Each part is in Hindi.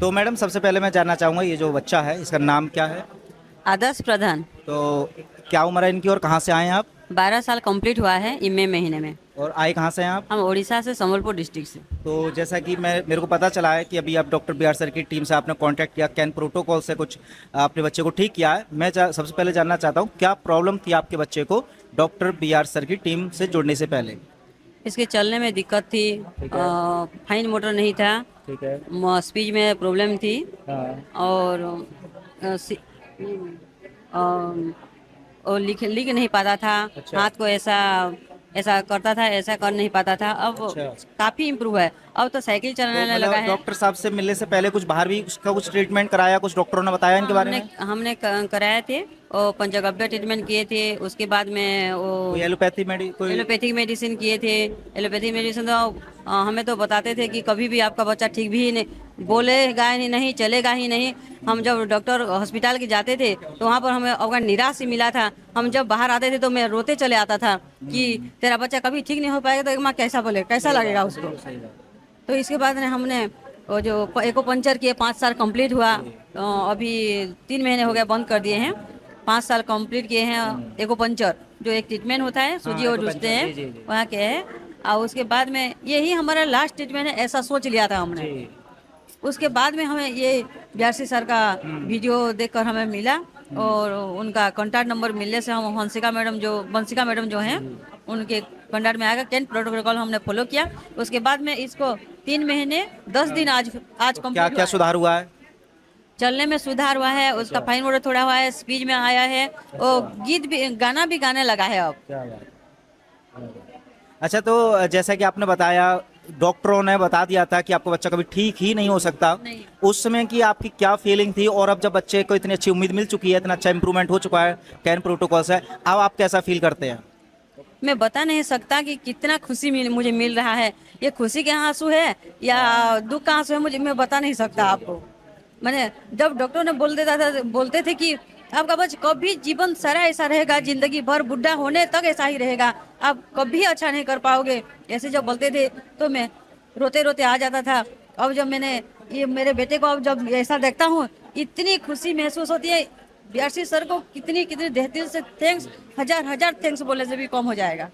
तो मैडम सबसे पहले मैं जानना चाहूँगा ये जो बच्चा है इसका नाम क्या है? आदर्श प्रधान। तो क्या उम्र है इनकी और कहाँ से आए हैं आप? 12 साल कंप्लीट हुआ है मई महीने में। और आए कहाँ से हैं आप? हम उड़ीसा से, संबलपुर डिस्ट्रिक्ट से। तो जैसा कि मेरे को पता चला है कि अभी आप डॉक्टर बी आर सर की टीम से आपने कांटेक्ट किया, कैन प्रोटोकॉल से कुछ अपने बच्चे को ठीक किया है। मैं सबसे पहले जानना चाहता हूँ क्या प्रॉब्लम थी आपके बच्चे को डॉक्टर बी आर सर की टीम से जुड़ने से पहले? इसके चलने में दिक्कत थी, ठीक है। फाइन मोटर नहीं था, ठीक है। स्पीच में प्रॉब्लम थी, हाँ। और और लिख नहीं पाता था। अच्छा। हाथ को ऐसा ऐसा करता था, ऐसा कर नहीं पाता था। अब अच्छा। काफ़ी इम्प्रूव है, अब तो साइकिल तो चलाने लगा मतलब है। डॉक्टर साहब से मिलने से पहले कुछ बाहर भी उसका कुछ ट्रीटमेंट कराया, कुछ डॉक्टरों ने बताया इनके बारे में? हमने कराए थे, और पंचगव्य ट्रीटमेंट किए थे। उसके बाद में कोई वो एलोपैथी कोई? एलोपैथिक मेडिसिन किए थे। एलोपैथिक मेडिसिन तो हमें तो बताते थे कि कभी भी आपका बच्चा ठीक भी नहीं बोलेगा ही नहीं, चलेगा ही नहीं। हम जब डॉक्टर हॉस्पिटल के जाते थे तो वहाँ पर हमें अवगत निराश ही मिला था। हम जब बाहर आते थे तो मैं रोते चले आता था कि तेरा बच्चा कभी ठीक नहीं हो पाएगा, तो एक माँ कैसा बोले, कैसा लगेगा उसको। तो इसके बाद में हमने वो जो एको पंचर किए, 5 साल कंप्लीट हुआ। अभी 3 महीने हो गए बंद कर दिए हैं। 5 साल कंप्लीट किए हैं एको पंचर, जो एक ट्रीटमेंट होता है, सूजी और जूझते हैं, जी, जी, जी। वहाँ के है। और उसके बाद में यही हमारा लास्ट ट्रीटमेंट है, ऐसा सोच लिया था हमने। जी। उसके बाद में हमें ये बीआरसी सर का वीडियो देखकर हमें मिला, और उनका कॉन्टैक्ट नंबर मिलने से हम वंशिका मैडम जो हैं उनके कॉन्टैक्ट में आएगा। 10 प्रोटोकॉल हमने फॉलो किया। उसके बाद में इसको 3 महीने 10 दिन आज तो क्या कंप्लीट क्या हुआ है। सुधार हुआ है? चलने में सुधार हुआ है, उसका फाइन मोटर थोड़ा हुआ है, स्पीच में आया है, और गीत भी, गाना भी गाने लगा है अब। क्या बात है। अच्छा, तो जैसा कि आपने बताया डॉक्टरों ने बता दिया था कि आपका बच्चा कभी ठीक ही नहीं हो सकता। नहीं। उस समय की आपकी क्या फीलिंग थी, और अब जब बच्चे को इतनी अच्छी उम्मीद मिल चुकी है, इतना अच्छा इंप्रूवमेंट हो चुका है कैन प्रोटोकॉल से, अब आप कैसा फील करते हैं? मैं बता नहीं सकता कि कितना खुशी मुझे मिल रहा है। ये खुशी के आंसू है या दुख का आंसू है, मैं बता नहीं सकता आपको। मैंने जब डॉक्टर ने बोलते थे कि आपका बच्चा कभी जीवन सारा ऐसा रहेगा, जिंदगी भर बुढ़ा होने तक ऐसा ही रहेगा, आप कभी अच्छा नहीं कर पाओगे, ऐसे जब बोलते थे तो मैं रोते रोते आ जाता था। अब जब मैंने ये मेरे बेटे को अब जब ऐसा देखता हूँ, इतनी खुशी महसूस होती है। बीआरसी सर को कितनी कितनी दिल से थैंक्स, हजार हजार थैंक्स बोले से भी कम हो जाएगा।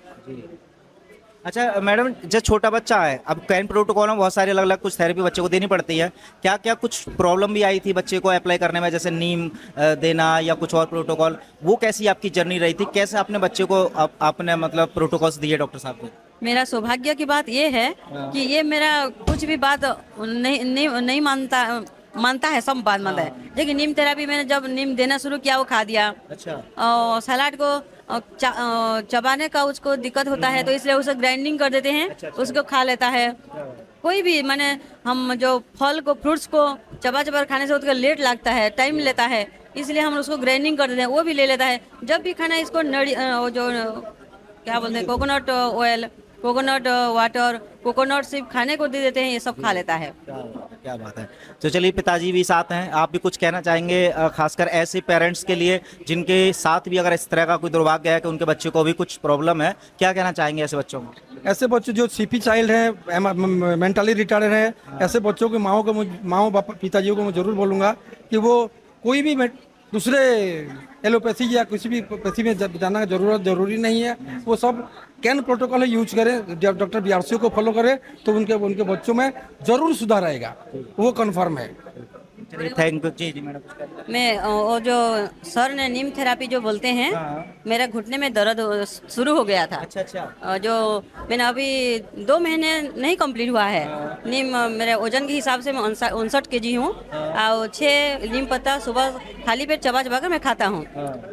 अच्छा मैडम, जो छोटा बच्चा है, अब कैन प्रोटोकॉल में बहुत सारी अलग अलग कुछ थेरेपी बच्चे को देनी पड़ती है, क्या क्या कुछ प्रॉब्लम भी आई थी बच्चे को अप्लाई करने में, जैसे नीम देना या कुछ और प्रोटोकॉल, वो कैसी आपकी जर्नी रही थी? कैसे आपने बच्चे को आपने मतलब प्रोटोकॉल्स दिए डॉक्टर साहब को? मेरा सौभाग्य की बात ये है कि ये मेरा कुछ भी बात नहीं मानता है, सब बात मानता है। लेकिन नीम थेरापी मैंने जब नीम देना शुरू किया, वो खा दिया। अच्छा। और सलाद को चबाने का उसको दिक्कत होता है, तो इसलिए उसे ग्राइंडिंग कर देते हैं, उसको खा लेता है। कोई भी माने हम जो फल को, फ्रूट्स को चबा चबा खाने से उसका लेट लगता है, टाइम लेता है, इसलिए हम उसको ग्राइंडिंग कर देते हैं, वो भी ले लेता है। जब भी खाना इसको वो जो क्या बोलते हैं, coconut oil, coconut water, coconut सिर्फ खाने को दे देते हैं, ये सब खा लेता है। क्या बात है। तो चलिए, पिताजी भी साथ हैं, आप भी कुछ कहना चाहेंगे खासकर ऐसे पेरेंट्स के लिए जिनके साथ भी अगर इस तरह का कोई दुर्भाग्य है कि उनके बच्चे को भी कुछ प्रॉब्लम है, क्या कहना चाहेंगे ऐसे बच्चों को? ऐसे बच्चे जो सीपी चाइल्ड हैं, मेंटली रिटार्डेड हैं, ऐसे बच्चों के माओ पिताजियों को मैं जरूर बोलूँगा कि वो कोई भी दूसरे एलोपैथी या किसी भी पैथी में जाना जरूरी नहीं है। वो सब कैन प्रोटोकॉल यूज करें, जब डॉक्टर बीआरसी को फॉलो करें तो उनके बच्चों में जरूर सुधार आएगा, वो कन्फर्म है। Thank you. जी जी मैडम, कुछ कहना चाहेंगे? मैं वो जो सर ने नीम थेरापी जो बोलते हैं, मेरा घुटने में दर्द शुरू हो गया था। अच्छा अच्छा। जो मैंने अभी 2 महीने नहीं कंप्लीट हुआ है। नीम मेरे वजन के हिसाब से मैं 59 kg हूँ, और 6 नीम पत्ता सुबह खाली पेट चबा चबा कर मैं खाता हूँ।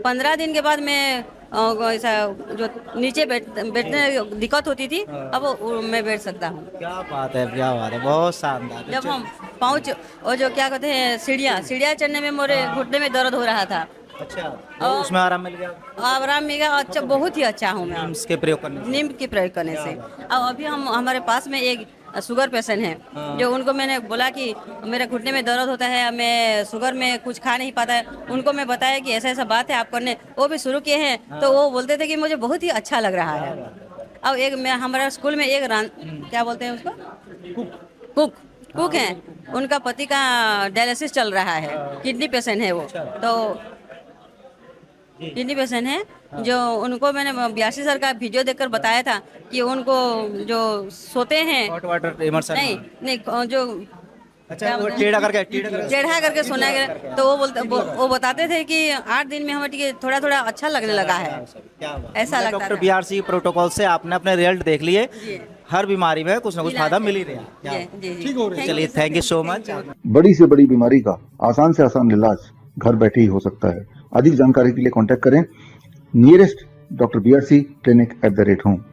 15 दिन के बाद मैं ऐसा जो नीचे बैठने दिक्कत होती थी, अब मैं बैठ सकता हूँ। क्या बात है, क्या बात है, बहुत शानदार। जब हम पहुँच, और जो क्या कहते हैं, सीढ़ियाँ चढ़ने में मेरे घुटने में दर्द हो रहा था। अच्छा, तो उसमें आराम मिल गया? आराम मिला, अच्छा, बहुत ही अच्छा हूँ मैं इसके प्रयोग करने से? नीम के प्रयोग करने से। अब अभी हमारे पास में एक शुगर पेशेंट है, जो उनको मैंने बोला कि मेरे घुटने में दर्द होता है, मैं शुगर में कुछ खा नहीं पाता है, उनको मैं बताया कि ऐसा ऐसा बात है, आप करने, वो भी शुरू किए हैं। तो वो बोलते थे कि मुझे बहुत ही अच्छा लग रहा है। अब एक मैं हमारे स्कूल में एक क्या बोलते हैं उसको, कुक कुक हैं, उनका पति का डायलिसिस चल रहा है, किडनी पेशेंट है वो, तो किडनी पेशेंट है जो उनको मैंने 82 सर का वीडियो देखकर बताया था कि उनको जो सोते हैं हॉट वाटर इमर्शन नहीं नहीं जो अच्छा वो टेढ़ा करके टेढ़ा करके सोना गया, तो वो बताते थे कि 8 दिन में हमें थोड़ा थोड़ा अच्छा लगने लगा है, ऐसा लगता डॉक्टर था। बीआरसी प्रोटोकॉल से आपने अपने रिजल्ट देख लिए, जी हर बीमारी में कुछ ना कुछ फायदा मिल ही रहा है। क्या जी जी ठीक हो रहे हैं। चलिए, थैंक यू सो मच। बड़ी से बड़ी बीमारी का आसान से आसान इलाज घर बैठे ही हो सकता है। अधिक जानकारी के लिए कांटेक्ट करें nearest doctor BRC clinic @ home.